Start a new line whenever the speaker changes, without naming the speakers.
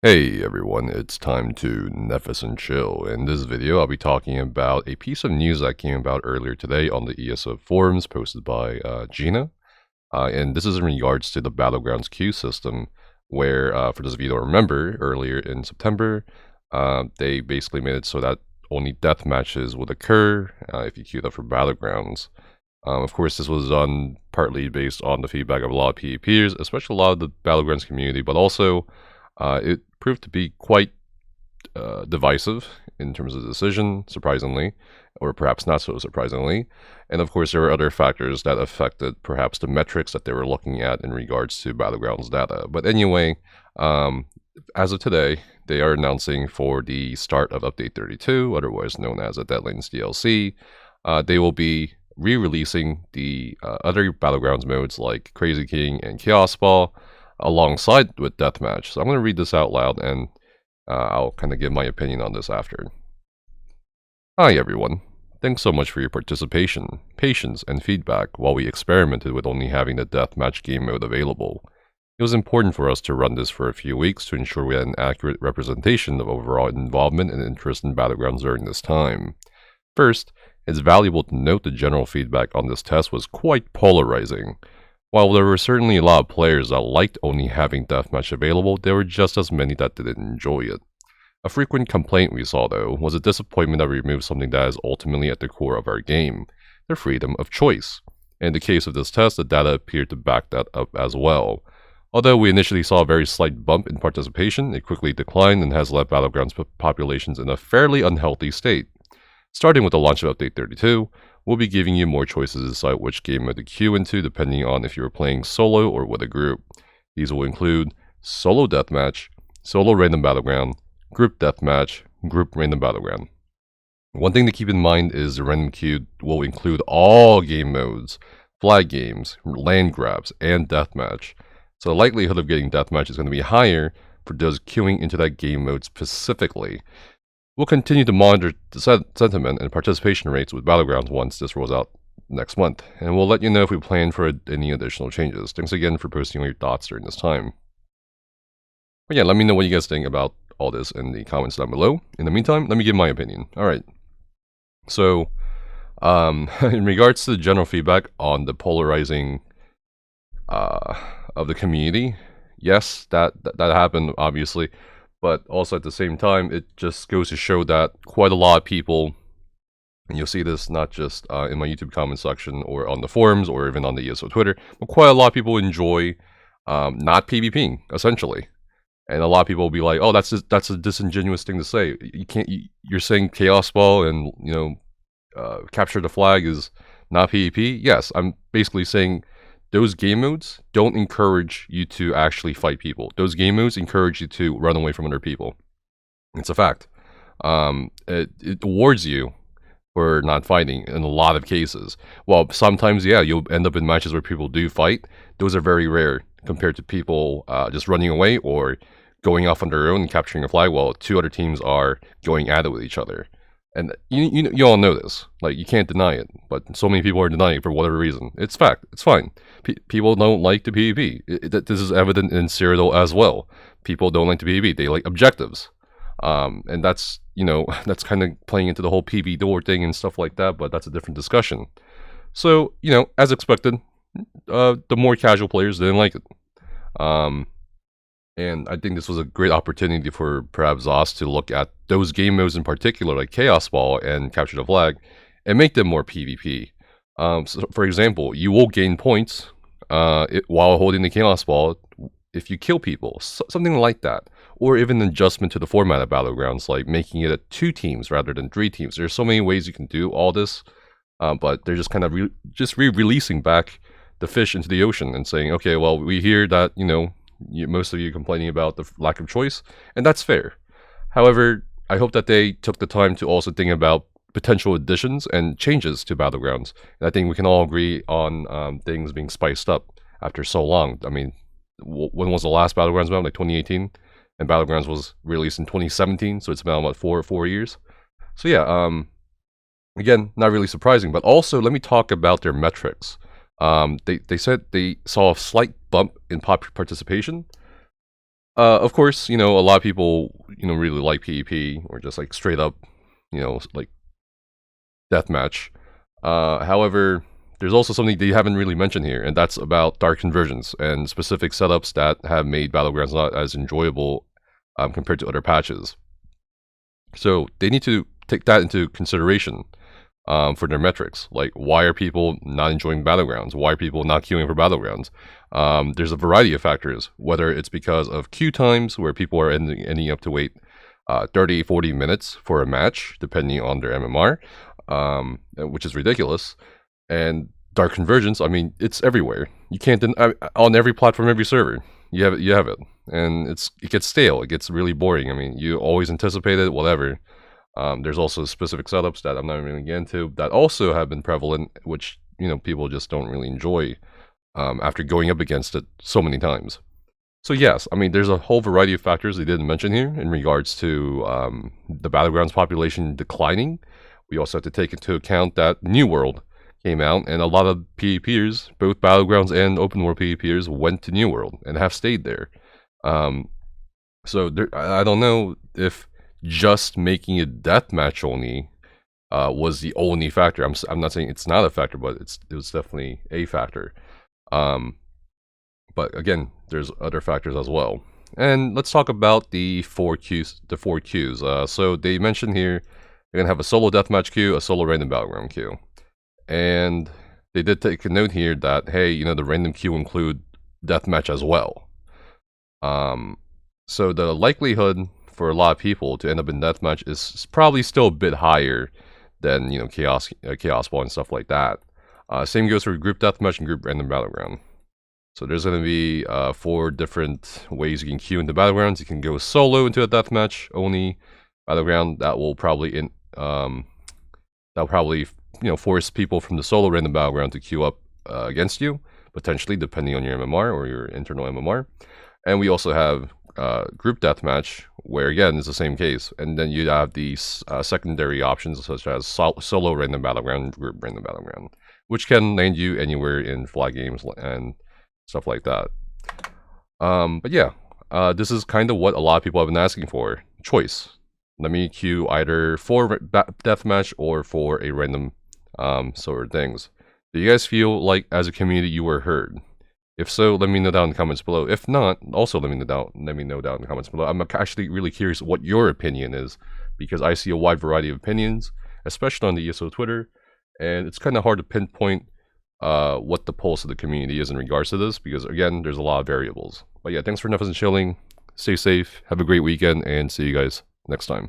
Hey everyone, it's time to Nephis and chill. In this video, I'll be talking about a piece of news that came about earlier today on the ESO forums posted by Gina. And this is in regards to the Battlegrounds queue system, where, for those of you who don't remember, earlier in September, they basically made it so that only death matches would occur if you queued up for Battlegrounds. Of course, this was done partly based on the feedback of a lot of PvPers, especially a lot of the Battlegrounds community, but also it proved to be quite divisive in terms of the decision, surprisingly, or perhaps not so surprisingly. And of course, there were other factors that affected perhaps the metrics that they were looking at in regards to Battlegrounds data. But anyway, as of today, they are announcing for the start of Update 32, otherwise known as a Deadlands DLC, they will be re-releasing the other Battlegrounds modes like Crazy King and Chaos Ball, alongside with Deathmatch. So I'm going to read this out loud and I'll kind of give my opinion on this after. Hi everyone. Thanks so much for your participation, patience, and feedback while we experimented with only having the Deathmatch game mode available. It was important for us to run this for a few weeks to ensure we had an accurate representation of overall involvement and interest in Battlegrounds during this time. First, it's valuable to note the general feedback on this test was quite polarizing. While there were certainly a lot of players that liked only having Deathmatch available, there were just as many that didn't enjoy it. A frequent complaint we saw, though, was a disappointment that we removed something that is ultimately at the core of our game, the freedom of choice. In the case of this test, the data appeared to back that up as well. Although we initially saw a very slight bump in participation, it quickly declined and has left Battlegrounds populations in a fairly unhealthy state. Starting with the launch of Update 32, we'll be giving you more choices to decide which game mode to queue into depending on if you're playing solo or with a group. These will include Solo Deathmatch, Solo Random Battleground, Group Deathmatch, Group Random Battleground. One thing to keep in mind is the random queue will include all game modes, flag games, land grabs, and Deathmatch. So the likelihood of getting Deathmatch is going to be higher for those queuing into that game mode specifically. We'll continue to monitor the sentiment and participation rates with Battlegrounds once this rolls out next month, and we'll let you know if we plan for any additional changes. Thanks again for posting all your thoughts during this time. But yeah, let me know what you guys think about all this in the comments down below. In the meantime, let me give my opinion. Alright, so in regards to the general feedback on the polarizing of the community, yes, that happened, obviously. But also at the same time, it just goes to show that quite a lot of people, and you'll see this not just in my YouTube comment section or on the forums or even on the ESO Twitter, but quite a lot of people enjoy not PvPing, essentially. And a lot of people will be like, oh, that's a disingenuous thing to say. You're saying Chaos Ball and, capture the flag is not PvP? Yes, I'm basically saying those game modes don't encourage you to actually fight people. Those game modes encourage you to run away from other people. It's a fact. It awards you for not fighting in a lot of cases. Well, sometimes, yeah, you'll end up in matches where people do fight. Those are very rare compared to people just running away or going off on their own and capturing a flag while two other teams are going at it with each other. And you all know this. Like, you can't deny it. But so many people are denying it for whatever reason. It's fact. It's fine. People don't like the PvP. This is evident in Zerodead as well. People don't like the PvP. They like objectives. And that's, that's kind of playing into the whole PV door thing and stuff like that. But that's a different discussion. So, as expected, the more casual players didn't like it. And I think this was a great opportunity for perhaps ZOS to look at those game modes in particular, like Chaos Ball and Capture the Flag, and make them more PvP. So for example, you will gain points while holding the Chaos Ball if you kill people, something like that. Or even an adjustment to the format of Battlegrounds, like making it 2 teams rather than 3 teams. There's so many ways you can do all this, but they're just kind of re-releasing back the fish into the ocean and saying, okay, well, we hear that, most of you complaining about the lack of choice, and that's fair. However, I hope that they took the time to also think about potential additions and changes to Battlegrounds. And I think we can all agree on things being spiced up after so long. I mean, when was the last Battlegrounds map? Like 2018? And Battlegrounds was released in 2017, so it's been about 4 years. So yeah, again, not really surprising. But also, let me talk about their metrics. They said they saw a slight bump in participation. Of course, a lot of people, really like PvP or just like straight up, like deathmatch. However, there's also something they haven't really mentioned here, and that's about dark conversions and specific setups that have made Battlegrounds not as enjoyable compared to other patches. So they need to take that into consideration for their metrics. Like, why are people not enjoying Battlegrounds? Why are people not queuing for Battlegrounds? There's a variety of factors, whether it's because of queue times, where people are ending up to wait 30, 40 minutes for a match, depending on their MMR, which is ridiculous. And dark convergence, I mean, it's everywhere. You can't on every platform, every server. You have it, and it gets stale. It gets really boring. I mean, you always anticipate it, whatever. There's also specific setups that I'm not really getting into that also have been prevalent, which people just don't really enjoy after going up against it so many times. So yes, I mean, there's a whole variety of factors they didn't mention here in regards to the Battlegrounds population declining. We also have to take into account that New World came out, and a lot of PvPers, both Battlegrounds and open world PvPers, went to New World and have stayed there. So I don't know if just making it deathmatch only was the only factor. I'm not saying it's not a factor, but it was definitely a factor. But again, there's other factors as well. And let's talk about the four queues. So they mentioned here you're gonna have a solo deathmatch queue, a solo random battleground queue. And they did take a note here that, hey, the random queue include deathmatch as well. So the likelihood for a lot of people to end up in deathmatch is probably still a bit higher than chaos ball and stuff like that. Same goes for group deathmatch and group random battleground. So there's going to be 4 different ways you can queue into battlegrounds. You can go solo into a deathmatch only battleground. That will probably force people from the solo random battleground to queue up against you, potentially, depending on your MMR or your internal MMR. And we also have group deathmatch, where again it's the same case. And then you have these secondary options such as solo random battleground, group random battleground, which can land you anywhere in flag games and stuff like that. But yeah, this is kind of what a lot of people have been asking for. Choice. Let me queue either for deathmatch or for a random sort of things. Do you guys feel like as a community you were heard? If so, let me know down in the comments below. If not, also let me know down in the comments below. I'm actually really curious what your opinion is, because I see a wide variety of opinions, especially on the ESO Twitter, and it's kind of hard to pinpoint what the pulse of the community is in regards to this, because again, there's a lot of variables. But yeah, thanks for Netflix and chilling. Stay safe, have a great weekend, and see you guys next time.